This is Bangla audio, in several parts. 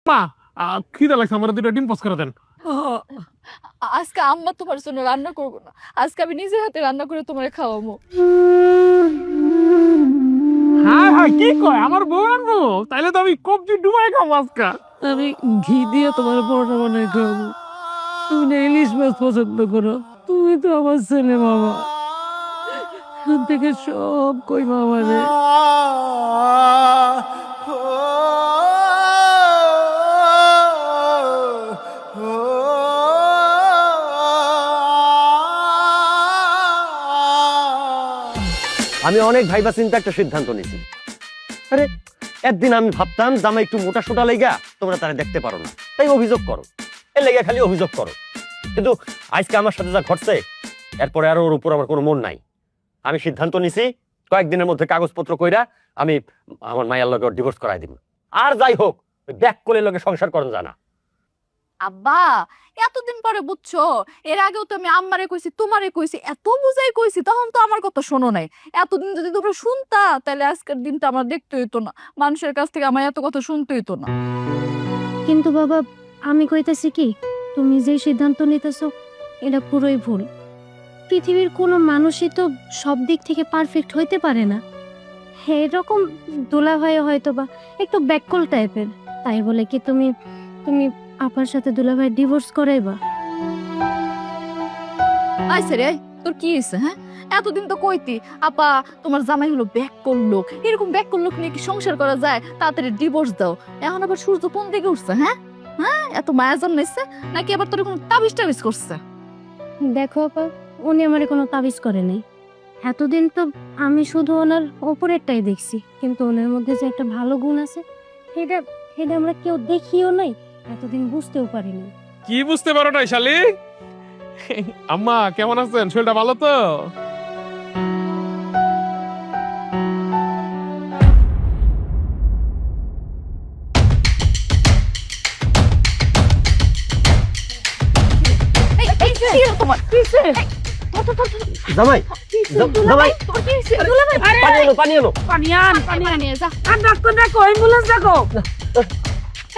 মা খিদে লাগছে, আমার দুটো ডিম পোস্ট করে দেন। আজকে আম্মা তোমার জন্য রান্না করবো না, আজকে আমি নিজের হাতে রান্না করে তোমার খাওয়াবো। হ্যাঁ হ্যাঁ, কি কয় আমার বউ আনবো? তাইলে তো আমি কবজি ডুবাই খাবো আজকে। আমি ঘি দিয়ে তোমার পরোটা বানাই খাবো। তুমি না ইলিশ মাছ পছন্দ করো, তুমি তো আমার ছেলে বাবা। এখান থেকে সব কই বাবা রে। আমি অনেক ভাইবা চিন্তা একটা সিদ্ধান্ত নিছি। আরে একদিন আমি ভাবতাম জামা একটু মোটা সোটা লেগা তোমরা তারা দেখতে পারো না, তাই অভিযোগ করো, এর লেগে খালি অভিযোগ করো। কিন্তু আজকে আমার সাথে যা ঘটছে, এরপরে আর ওর উপর আমার কোনো মন নাই। আমি সিদ্ধান্ত নিছি কয়েকদিনের মধ্যে কাগজপত্র কইরা আমি আমার মায়ের লগে ডিভোর্স করাই দিব। আর যাই হোক, ব্যাক কোলের লগে সংসার করেন জানা। আব্বা এতদিন পরে বুঝছো? এর আগেও তো আমি আম্মারে কইছি, তোমারে কইছি, এত বুঝাই কইছি, তখন তো আমার কথা শোনো নাই। এতদিন যদি তোমরা শুনতা তাহলে আজকের দিনটা আমার দেখতে হইতো না, মানুষের কাছ থেকে আমার এত কথা শুনতে হইতো না। কিন্তু বাবা, আমি কইতেছি কি, তুমি যে সিদ্ধান্ত নিতেছো এটা পুরোই ভুল। পৃথিবীর কোনো মানুষই তো সব দিক থেকে পারফেক্ট হইতে পারে না। এরকম দুলাভাই হয়তো বা একটু ব্যাককল টাইপের, তাই বলে কি তুমি তুমি আপার সাথে দুলাভাই ডিভোর্স করাইবা? আইসে রে, তোর কি হয়েছে? হ্যাঁ, এতদিন তো কইতি আপা তোমার জামাই হলো ব্যাক করলো, এরকম ব্যাক করলো নিয়ে কি সংসার করা যায়, তাড়াতাড়ি ডিভোর্স দাও। এখন আবার সূর্য কোন দিকে উঠছে? হ্যাঁ হ্যাঁ, এত মায়া জন্মাইছে নাকি আবার তোর কোনো তাবিজ টাবিজ করছে? দেখো আপা, উনি আমারে কোনো তাবিজ করে নাই। এতদিন তো আমি শুধু ওনার ওপরেরটাই দেখছি, কিন্তু ওনার মধ্যে যে একটা ভালো গুণ আছে সেটা সেটা আমরা কেউ দেখিও নাই, এতদিন বুঝতেও পারিনি। কি বুঝতে পারো নাই শালি? আম্মা কেমন আছেন? শরীরটা ভালো তো? এই এই কি হলো তোমার? জামাই, জামাই, তোমার কি হয়েছে? দুলাভাই, পানি এনো, পানি এনো। পানি আন, পানি নিয়ে যা। আর ডাক্তার দেখো, অ্যাম্বুলেন্স দেখো।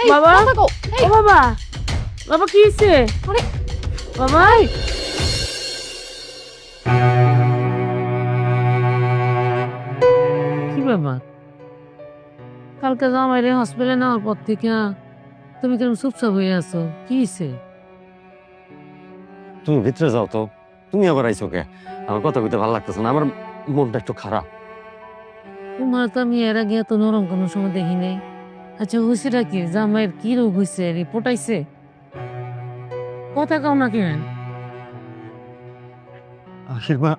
এই, বাবা? কথা কও। এই, ও বাবা, বাবা কি হয়েছে? আরে, বাবা কি বাবা, কালকে জামাই রে হসপিটালে নেওয়ার পর থেকে তুমি কেন চুপচাপ হয়ে আছো? কি হয়েছে? তুমি ভিতরে যাও তো, তুমি আবার আইছো কে? আমার কথা কইতে ভালো লাগতেছে না, আমার মনটা একটু খারাপ। তোমার তো আমি এর আগে এত নরম কোনো সময় দেখি নাই। আচ্ছা হয়েছেটা কি? জামাইয়ের কি রোগ হয়েছে? রিপোর্ট আইছে? কথা কও না কেন? আশীর্বাদ,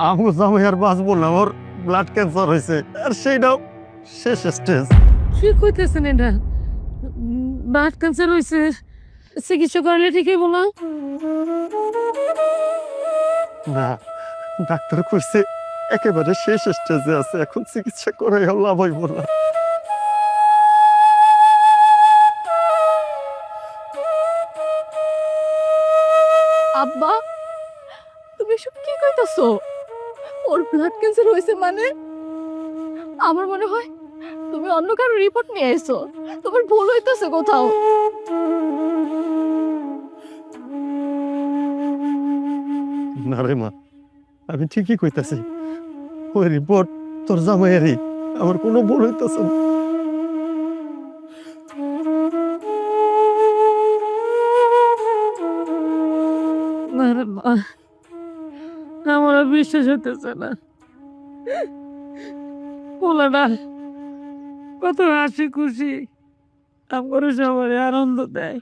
আমার জামাই আর বাঁচবো না, ওর ব্লাড ক্যান্সার হয়েছে, আর সেইটাও শেষ স্টেজ। কি কইতেছেন এটা? ব্লাড ক্যান্সার হয়েছে? চিকিৎসা করলে ঠিকই বলা? না, ডাক্তার কইছে একেবারে শেষ স্টেজে আছে, এখন চিকিৎসা করে লাভ হইব না। আব্বা তুমি সব কি কইতাছো? ওর ব্লাড ক্যান্সার হয়েছে মানে? আমার মনে হয় তুমি অন্য কারো রিপোর্ট নিয়ে এসো, তোমার ভুল হইতাছে কোথাও। না রে মা, আমি ঠিকই কইতাছি, ওই রিপোর্ট তোর জামাইয়েরই, আমার কোনো ভুল হইতাছে না। না রে মা, আমার আর বিশ্বাস হইতেছে না। পোলাটা কত হাসি খুশি আমার সবাই আনন্দ দেয়,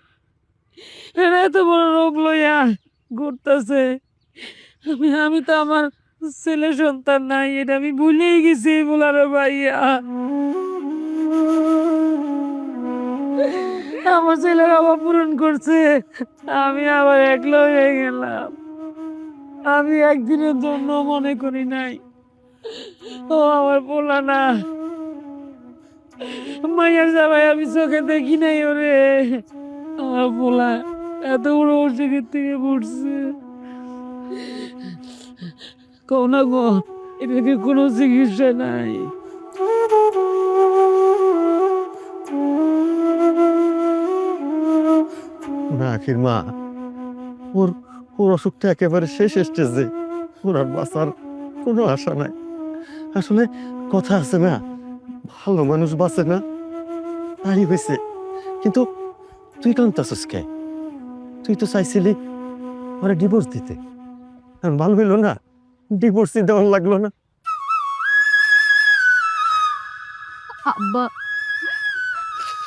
এরা এত বড় রোগ লইয়া ঘুরতেছে। আমি তো আমার ছেলে সন্তান নাই, এটা আমি ভুলেই গেছি। বলার ভাইয়া, আমার ছেলের অভাব পূরণ করছে, আমি আবার একলা হয়ে গেলাম। আমি একদিনের জন্য মনে করি নাই ও আমার পোলা না। মাইয়ার জামাই আমি চোখে দেখি নাই ওরে। আমার পোলা এত বড় অসুখের থেকে পড়ছে। কও না গো, এটাকে কোনো চিকিৎসা নাই? না আখির মা, ওর ওর অসুখটা একেবারে শেষ স্টেজে, ওর আর বাঁচার কোনো আশা নাই। আসলে কথা আছে না, ভালো মানুষ বাঁচে না, তাই হয়েছে। কিন্তু তুই কান্তাছিস কে? তুই তো চাইছিলি ওরা ডিভোর্স দিতে, আর ভালো হইলো না, ডিভোর্সই দেওয়ার লাগলো না। আব্বা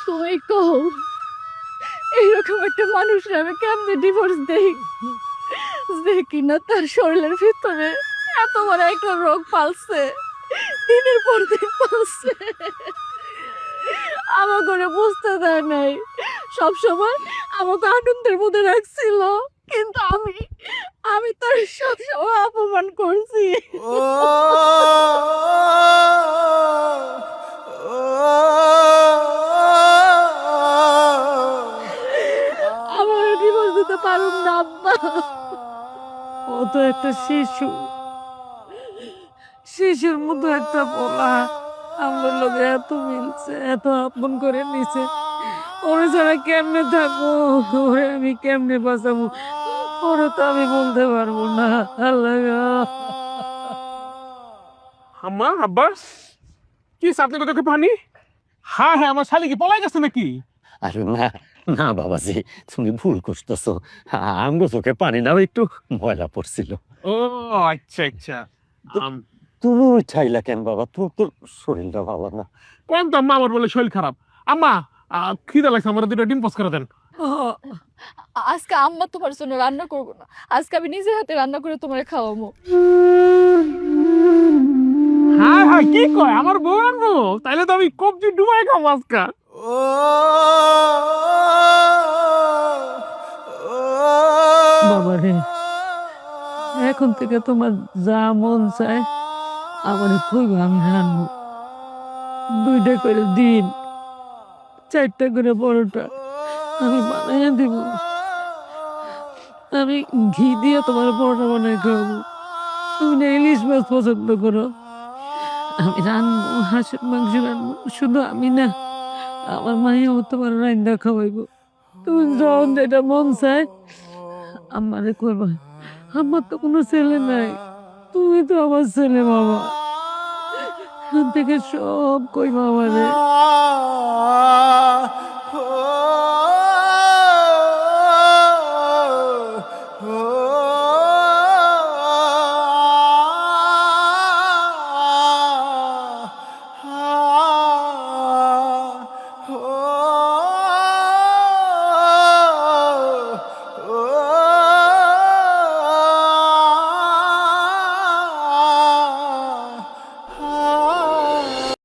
তুমি কও এইরকম একটা মানুষের আমি কেমনে ডিভোর্স দেই যে কিনা তার শরীরের ভিতরে এত বড় একটা রোগ পালছে, দিনের পর দিন পালছে, আমার করে বুঝতে দেয় নাই, সবসময় আমাকে আনন্দের মধ্যে রাখছিল, কিন্তু আমি আমি তার সবসময় অপমান করছি। আমার ডিভোর্স দিতে পারুম না আব্বা। ও তো একটা শিশু, শিশুর মতো একটা পোলা, আমার লোকে এত মিলছে, এত আপন করে নিছে। ওরে ছাড়া কেমনে থাকবো, ওরে আমি কেমনে বাঁচাবো, ওরে তো আমি বলতে পারবো না। আল্লাহ গো। আম্মা, আব্বা, কি আপনি চোখে পানি? হ্যাঁ হ্যাঁ, আমার শালি কি পলাই গেছে নাকি? আরে না না বাবাজি, তুমি ভুল করতেছো। আমগো চোখে পানি নাও, একটু ময়লা পড়ছিল। ও আচ্ছা আচ্ছা। তুমি চাইলা কেন বাবা? তোর তোর শরীরটা ভালো না। কোন তো আম্মা আমার বলে শরীর খারাপ। আম্মা, খিদা লাগছে, আমার দুটো ডিম পোস্ট করে দেন। আজকে আম্মা তোমার জন্য রান্না করবো না, আজকে আমি নিজের হাতে রান্না করে তোমার খাওয়াবো। হ্যাঁ হ্যাঁ, কি কয় আমার বউ আনবো? তাইলে তো আমি কবজি ডুবাই খাবো আজকা। বাবা রে, এখন থেকে তোমার যা মন চায় আমার কইবা, আমি রান্না 2টা করে দিন, 4টা করে পরোটা আমি বানাইয়া দিব। আমি ঘি দিয়ে তোমার পরোটা বানাই খাওয়াবো। তুমি না ইলিশ মাছ পছন্দ করো, আমি রান্নবো, হাঁসের মাংস রান্নবো। শুধু আমি না, আমার মাইয়াও তোমার রান্না খাওয়াইবো। তুমি যখন যেটা মন চায় আমারে কইবা। আমার তো কোনো ছেলে নাই, তুমি তো আমার ছেলে বাবা, এখান থেকে সব কইবা আমারে।